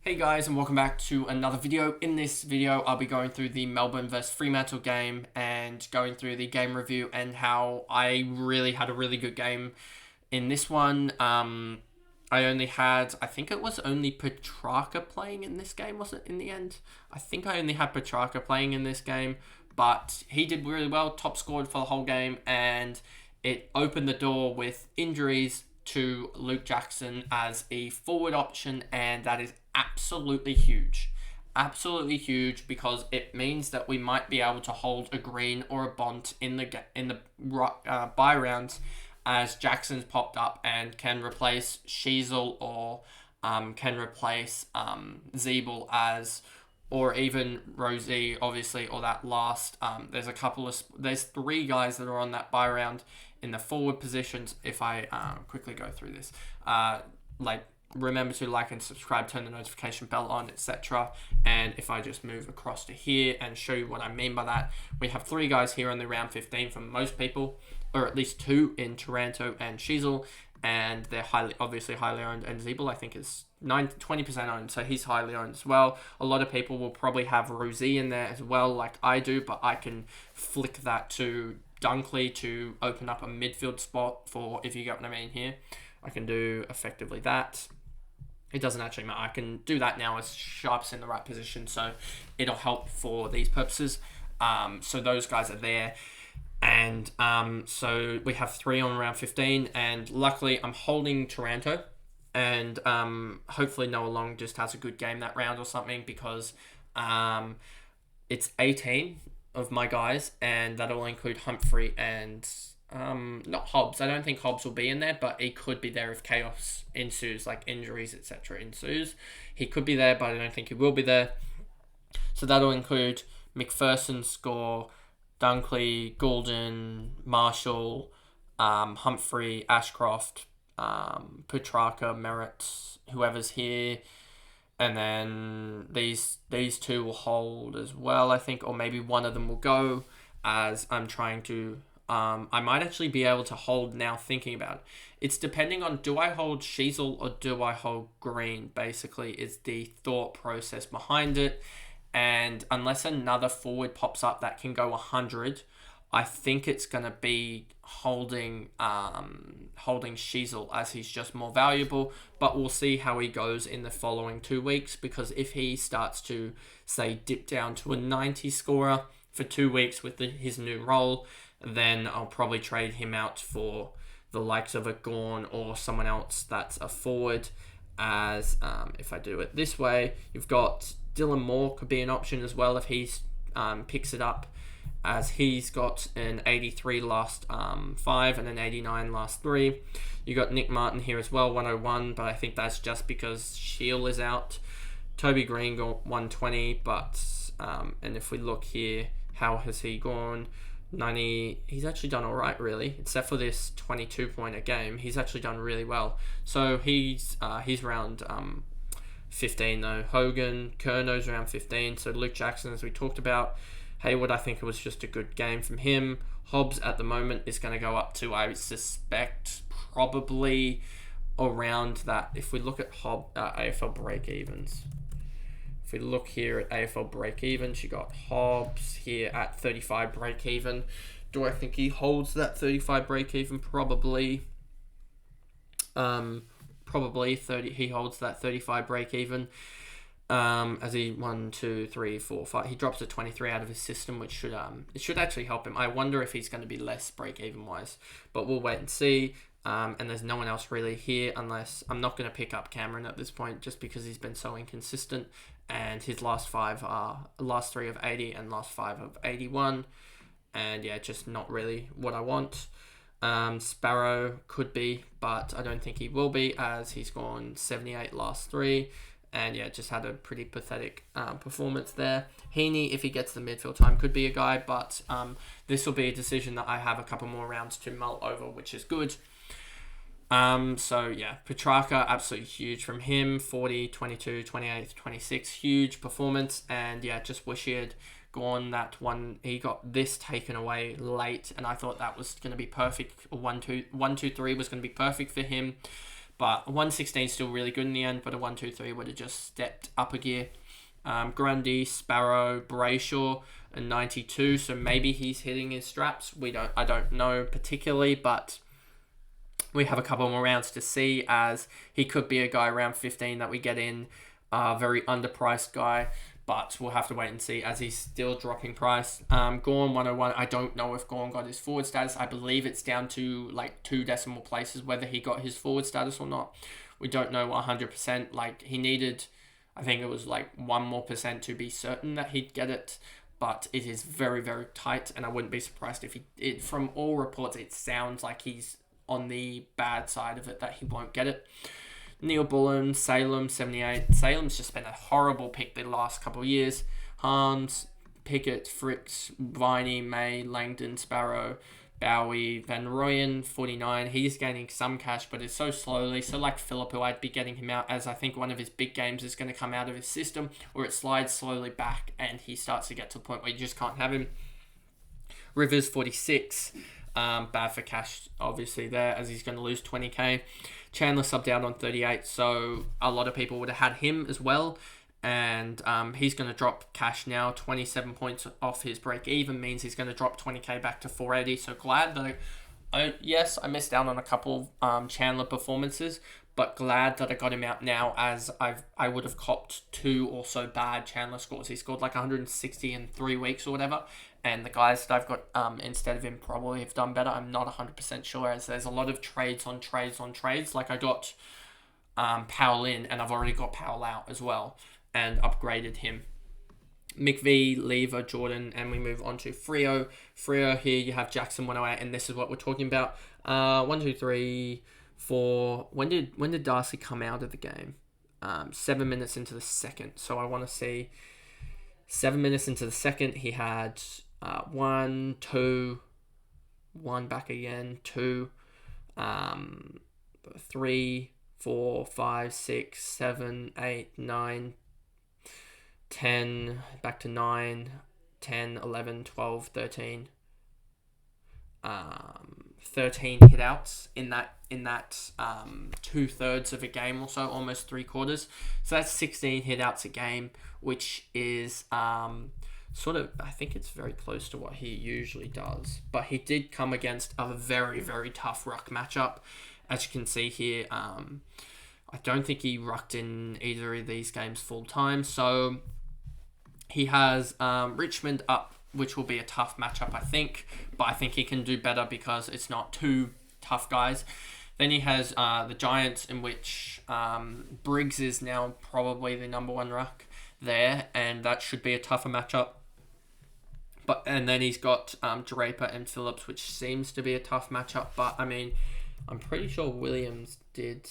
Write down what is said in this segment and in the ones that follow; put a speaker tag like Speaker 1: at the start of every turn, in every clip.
Speaker 1: Hey guys, and welcome back to another video. In this video, I'll be going through the Melbourne vs Fremantle game and going through the game review and how I really had a really good game in this one. I think it was only PETRACCA playing in this game, was it, in the end? I think I only had PETRACCA playing in this game, but he did really well, top scored for the whole game, and it opened the door with injuries to Luke Jackson as a forward option, and that is absolutely huge. Absolutely huge, because it means that we might be able to hold a green or a Bont in the bye rounds, as Jackson's popped up and can replace Sheasel or can replace Zeeble as, or even Rosie, obviously, or that last. There's three guys that are on that bye round in the forward positions. If I quickly go through this, remember to like and subscribe, turn the notification bell on, etc. And if I just move across to here and show you what I mean by that, we have three guys here on the round 15 for most people, or at least two in Taranto and Sheasel, and they're obviously highly owned, and Zeeble I think is 20% owned, so he's highly owned as well. A lot of people will probably have Rosie in there as well, like I do, but I can flick that to Dunkley to open up a midfield spot for, if you get what I mean here. I can do effectively that. It doesn't actually matter. I can do that now as Sharp's in the right position, so it'll help for these purposes. So those guys are there. And so we have three on round 15, and luckily I'm holding Taranto, and hopefully Noah Long just has a good game that round or something, because it's 18 of my guys, and that'll include Humphrey and not Hobbs. I don't think Hobbs will be in there, but he could be there if chaos ensues, like injuries, etc. ensues. He could be there, but I don't think he will be there. So that'll include McPherson, Score, Dunkley, Goulden, Marshall, Humphrey, Ashcroft, PETRACCA, Merritt, whoever's here. And then these two will hold as well, I think, or maybe one of them will go, as I'm trying to... I might actually be able to hold now, thinking about it. It's depending on, do I hold Sheasel or do I hold Green, basically, is the thought process behind it. And unless another forward pops up that can go 100, I think it's going to be holding Sheasel, as he's just more valuable. But we'll see how he goes in the following 2 weeks, because if he starts to, say, dip down to a 90 scorer for 2 weeks with his new role, then I'll probably trade him out for the likes of a Gorn or someone else that's a forward. As if I do it this way, you've got Dylan Moore could be an option as well if he picks it up, as he's got an 83 last 5 and an 89 last 3. You got Nick Martin here as well, 101, but I think that's just because Shield is out. Toby Green got 120, but and if we look here, how has he gone? 90. He's actually done all right, really, except for this 22 point a game. He's actually done really well. So he's round 15 though. Hogan, Kerno's round 15. So Luke Jackson, as we talked about. Hayward, I think it was just a good game from him. Hobbs at the moment is going to go up to, I suspect, probably around that. If we look at AFL break evens. If we look here at AFL break-evens, you got Hobbs here at 35 break-even. Do I think he holds that 35 break-even? Probably. Probably 30. He holds that 35 break-even. As he 1, 2, 3, 4, 5. He drops a 23 out of his system, which should actually help him. I wonder if he's going to be less break-even wise, but we'll wait and see. And there's no one else really here, unless I'm not going to pick up Cameron at this point, just because he's been so inconsistent, and his last 5 are last 3 of 80 and last 5 of 81, and yeah, just not really what I want. Sparrow could be, but I don't think he will be, as he's gone 78 last 3, and yeah, just had a pretty pathetic performance there. Heaney, if he gets the midfield time, could be a guy, but this will be a decision that I have a couple more rounds to mull over, which is good. So yeah, PETRACCA, absolutely huge from him. 40, 22, 28, 26, huge performance. And yeah, just wish he had gone that one. He got this taken away late, and I thought that was going to be perfect. 1, 2, 3 was going to be perfect for him. But a 116 is still really good in the end, but a 123 would have just stepped up a gear. Grundy, Sparrow, Brayshaw, and 92. So maybe he's hitting his straps. I don't know particularly, but we have a couple more rounds to see, as he could be a guy around 15 that we get in, a very underpriced guy. But we'll have to wait and see, as he's still dropping price. Gorn 101. I don't know if Gorn got his forward status. I believe it's down to like 2 decimal places whether he got his forward status or not. We don't know 100%. Like, he needed, I think it was like 1% more to be certain that he'd get it. But it is very, very tight, and I wouldn't be surprised if from all reports, it sounds like he's on the bad side of it, that he won't get it. Neil Bullen, Salem, 78. Salem's just been a horrible pick the last couple of years. Harms, Pickett, Fricks, Viney, May, Langdon, Sparrow, Bowie, Van Rooyen, 49. He's gaining some cash, but it's so slowly. So like Phillip, who I'd be getting him out, as I think one of his big games is going to come out of his system, or it slides slowly back and he starts to get to the point where you just can't have him. Rivers, 46. Bad for cash, obviously, there, as he's going to lose 20k. Chandler subbed out on 38, so a lot of people would have had him as well. And he's going to drop cash now. 27 points off his break even means he's going to drop 20k back to 480. So glad that I missed out on a couple Chandler performances, but glad that I got him out now, as I would have copped 2 also bad Chandler scores. He scored like 160 in 3 weeks or whatever. And the guys that I've got instead of him probably have done better. I'm not 100% sure, as there's a lot of trades on trades. Like, I got Powell in, and I've already got Powell out as well, and upgraded him. McVee, Lever, Jordan, and we move on to Freo. Freo, here you have Jackson 108, and this is what we're talking about. 1, 2, 3, 4. When did Darcy come out of the game? 7 minutes into the second. So I want to see 7 minutes into the second. He had 1, 2, 1 back again, 2, 3, 4, 5, 6, 7, 8, 9, 10, back to 9, 10, 11, 12, 13. 13 hit outs in that 2/3 of a game or so, almost 3/4. So that's 16 hit outs a game, which is sort of, I think it's very close to what he usually does. But he did come against a very, very tough ruck matchup. As you can see here, I don't think he rucked in either of these games full time. So he has Richmond up, which will be a tough matchup, I think. But I think he can do better because it's not 2 tough guys. Then he has the Giants, in which Briggs is now probably the number 1 ruck there, and that should be a tougher matchup. And then he's got Draper and Phillips, which seems to be a tough matchup. But I mean, I'm pretty sure Williams did.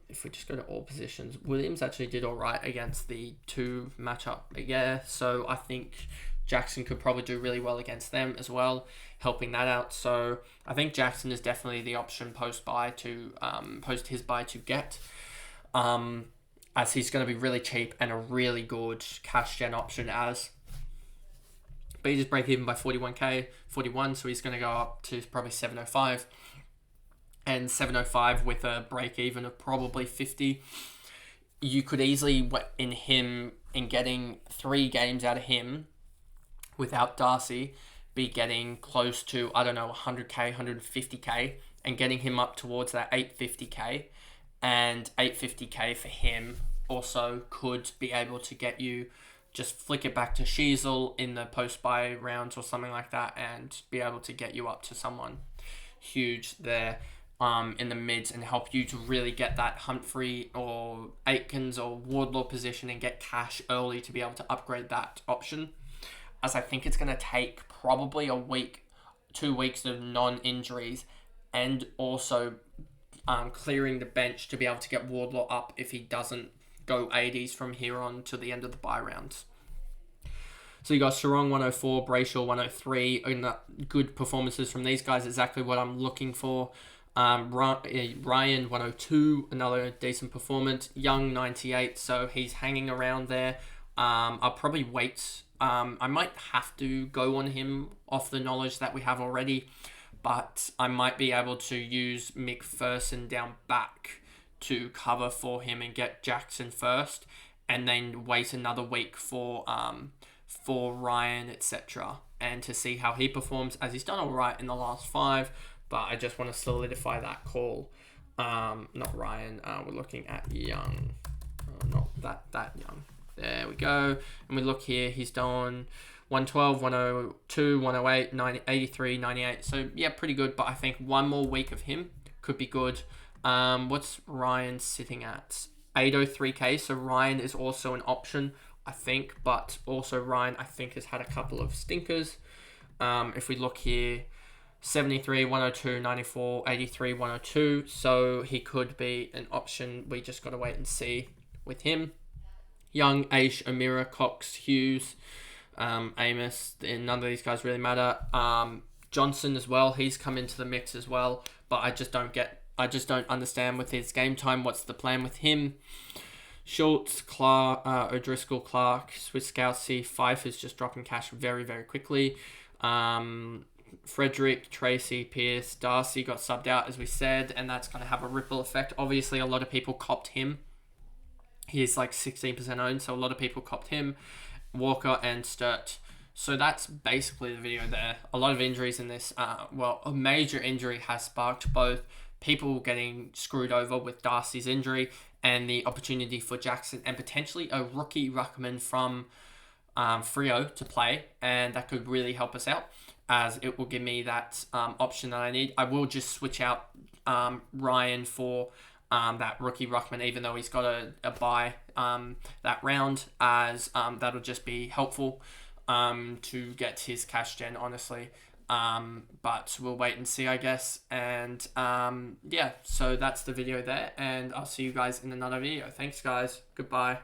Speaker 1: If we just go to all positions, Williams actually did all right against the 2 matchup. Yeah, so I think Jackson could probably do really well against them as well, helping that out. So I think Jackson is definitely the option post his buy to get, as he's going to be really cheap and a really good cash gen option. But he just break even by 41, so he's going to go up to probably 705. And 705 with a break even of probably 50. You could easily, in getting 3 games out of him without Darcy, be getting close to, 100k, 150k, and getting him up towards that 850k. And 850k for him also could be able to get you, just flick it back to Sheasel in the post-buy rounds or something like that, and be able to get you up to someone huge there in the mids, and help you to really get that Humphrey or Aitkins or Wardlaw position and get cash early to be able to upgrade that option. As I think it's going to take probably a week, 2 weeks of non-injuries, and also clearing the bench to be able to get Wardlaw up if he doesn't go 80s from here on to the end of the bye rounds. So you got Sarong 104, Brayshaw 103, and good performances from these guys, exactly what I'm looking for. Ryan 102, another decent performance. Young 98, so he's hanging around there. I'll probably wait. I might have to go on him off the knowledge that we have already, but I might be able to use McPherson down back to cover for him and get Jackson first, and then wait another week for Ryan, etc., and to see how he performs, as he's done all right in the last 5. But I just want to solidify that call. Not Ryan. We're looking at Young. Not that Young. There we go. And we look here. He's done 112, 102, 108, 90, 83, 98. So yeah, pretty good. But I think one more week of him could be good. What's Ryan sitting at? 803k. So Ryan is also an option, I think. But also Ryan, I think, has had a couple of stinkers. If we look here, 73, 102, 94, 83, 102. So he could be an option. We just got to wait and see with him. Young, Aish, Amira, Cox, Hughes, Amos. None of these guys really matter. Johnson as well. He's come into the mix as well. But I just don't understand with his game time. What's the plan with him? Schultz, Clark, O'Driscoll, Clark, Swiskowski, Fife is just dropping cash very, very quickly. Frederick, Tracy, Pierce, Darcy got subbed out, as we said, and that's going to have a ripple effect. Obviously, a lot of people copped him. He's like 16% owned, so a lot of people copped him. Walker and Sturt. So that's basically the video there. A lot of injuries in this. A major injury has sparked both people getting screwed over with Darcy's injury and the opportunity for Jackson and potentially a rookie ruckman from Freo to play, and that could really help us out, as it will give me that option that I need. I will just switch out Ryan for that rookie ruckman, even though he's got a bye that round, as that'll just be helpful to get his cash gen, honestly. But we'll wait and see, I guess. And yeah, so that's the video there, and I'll see you guys in another video. Thanks, guys. Goodbye.